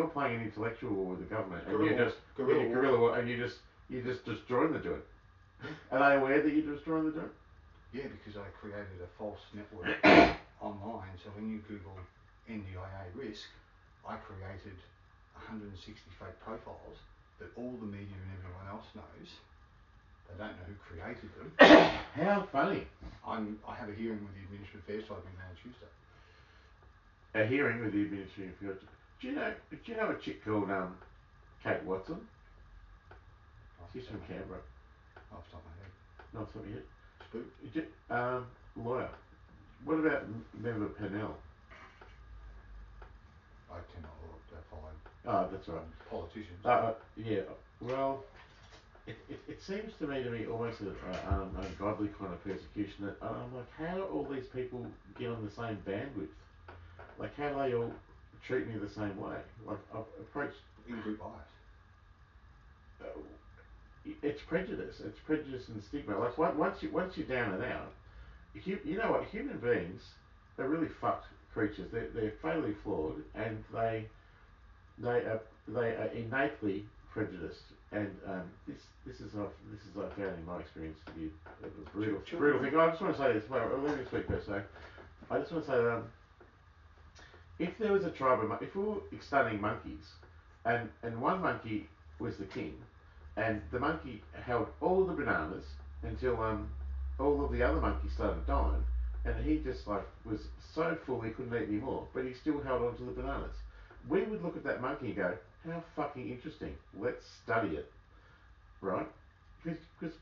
playing an intellectual war with the government, and guerrilla war, and you're just destroying the joint. Are they aware that you're destroying the joint? Yeah, because I created a false network online. So when you Google NDIA risk, I created 160 fake profiles that all the media and everyone else knows They don't know who created them. How funny. I have a hearing with the Administrative Affairs Tribunal on Tuesday. A hearing with the Administrative Affairs. Do you know a chick called Kate Watson? She's from Canberra. Off the top of my head. Not off the top of your head. Spook. Lawyer. What about member Pennell? I tend not to follow Oh, that's right. politicians. Yeah. Well, it seems to me almost an ungodly kind of persecution. That I'm like, how do all these people get on the same bandwidth? Like, how do they all treat me the same way? Like, I've approached. In-group bias. It's prejudice. It's prejudice and stigma. Like, once you're down and out, you know what? Human beings are really fucked creatures. They're fatally flawed, and they are innately prejudiced. And this is I found in my experience to be a brutal thing. I just want to say this. Well, let me speak first. So I just want to say that if there was a tribe of if we were studying monkeys, and one monkey was the king, and the monkey held all the bananas until all of the other monkeys started dying, and he just like was so full he couldn't eat any more, but he still held on to the bananas. We would look at that monkey and go, how fucking interesting, let's study it, right? Because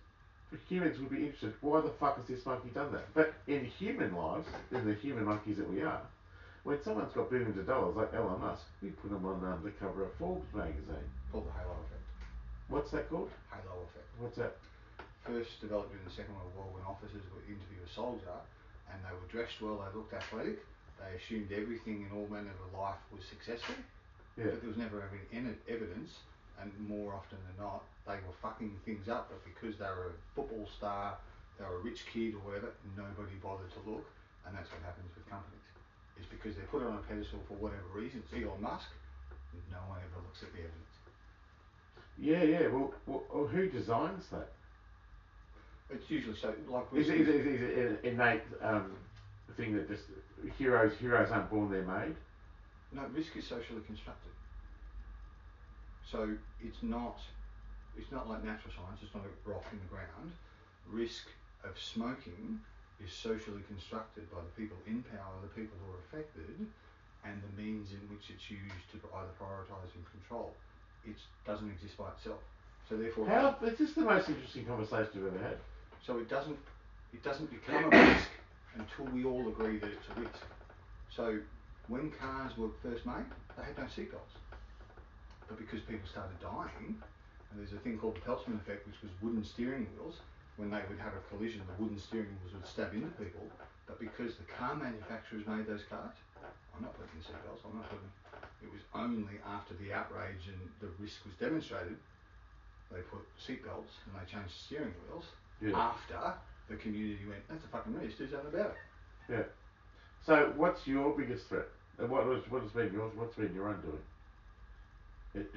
humans would be interested, why the fuck has this monkey done that? But in human lives, in the human monkeys that we are, when someone's got billions of dollars, like Elon Musk, we put them on the cover of Forbes magazine. Called the halo effect. What's that called? Halo effect. What's that? First developed in the Second World War when officers would interview a soldier and they were dressed well, they looked athletic, they assumed everything in all manner of life was successful, but there was never any evidence, and more often than not, they were fucking things up, but because they were a football star, they were a rich kid or whatever, nobody bothered to look, and that's what happens with companies. It's because they put it on a pedestal for whatever reason. It's Elon Musk, no one ever looks at the evidence. Yeah. Well, who designs that? It's usually so, like... Is it an innate thing that just heroes aren't born, they're made? No, risk is socially constructed. So it's not like natural science, it's not a rock in the ground. Risk of smoking is socially constructed by the people in power, the people who are affected, and the means in which it's used to either prioritise and control. It doesn't exist by itself. So therefore... This is the most interesting conversation we've ever had. So it doesn't become a risk until we all agree that it's a risk. So when cars were first made, they had no seatbelts. But because people started dying, and there's a thing called the Peltzman effect, which was wooden steering wheels, when they would have a collision, the wooden steering wheels would stab into people, but because the car manufacturers made those cars, I'm not putting seatbelts, it was only after the outrage and the risk was demonstrated, they put seatbelts and they changed the steering wheels after the community went, that's a fucking risk, do something about it. Yeah. So what's your biggest threat? And what's been yours? What's been your undoing? It's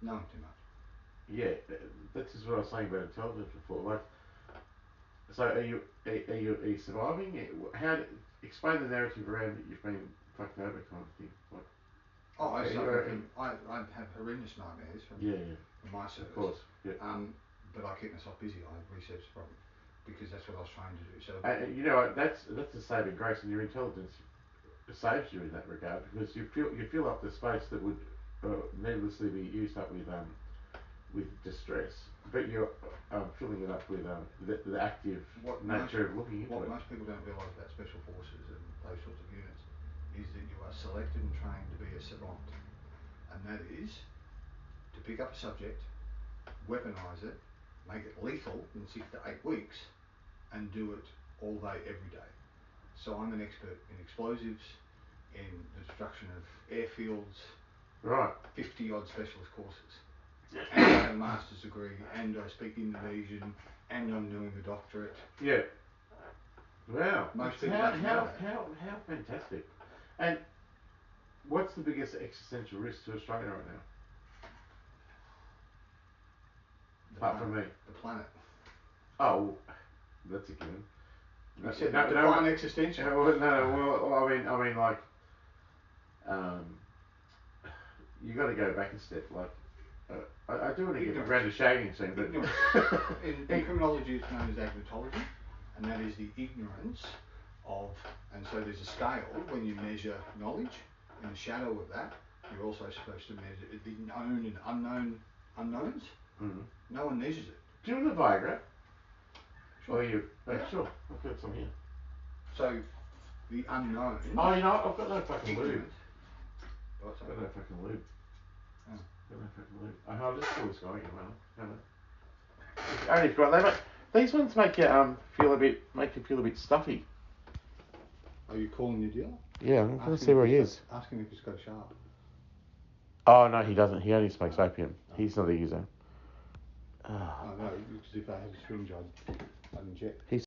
knowing too much. Yeah, this is what I was saying about intelligence before. Like, so are you surviving? Explain the narrative around that you've been fucked over kind of thing. Like, I have horrendous nightmares from my service. Of course, yeah. But I keep myself busy. I research the problem because that's what I was trying to do. So you know what? That's a saving grace, and your intelligence saves you in that regard because you fill up the space that would needlessly be used up with distress, but you're filling it up with the active nature of looking into it. What most people don't realise about special forces and those sorts of units is that you are selected and trained to be a savant, and that is to pick up a subject, weaponise it, make it lethal in 6 to 8 weeks, and do it all day, every day. So I'm an expert in explosives, in the destruction of airfields, right, 50 odd specialist courses. And I have a master's degree, and I speak Indonesian, and I'm doing a doctorate. Yeah. Wow. Most people how fantastic. And what's the biggest existential risk to Australia right now? Apart from me. The planet. Oh, that's a given. You said define existential. Well, I mean, like, you got to go back a step. Like, I do want to get Ignorance. around the shaving scene, but Ignorance. In criminology, it's known as agnotology, and that is the ignorance of. And so there's a scale when you measure knowledge. In the shadow of that, you're also supposed to measure the known and unknown unknowns. Mm-hmm. No one measures it. Do you want the Viagra? Sure. Or you? Yeah. Sure. I've got some here. So the unknown. Oh, you know what? I've got no fucking lube. ignorance. What's I've that? got no fucking lube. Oh. I've got no fucking lube. I'll just pull this going in, man. I only forgot that. These ones make you feel a bit stuffy. Are you calling your dealer? Yeah, I'm gonna see where he is. Ask him if he's got a sharp. Oh no, he doesn't. He only smokes opium. He's not a user. Oh no, because if I had a syringe, I'd inject. He's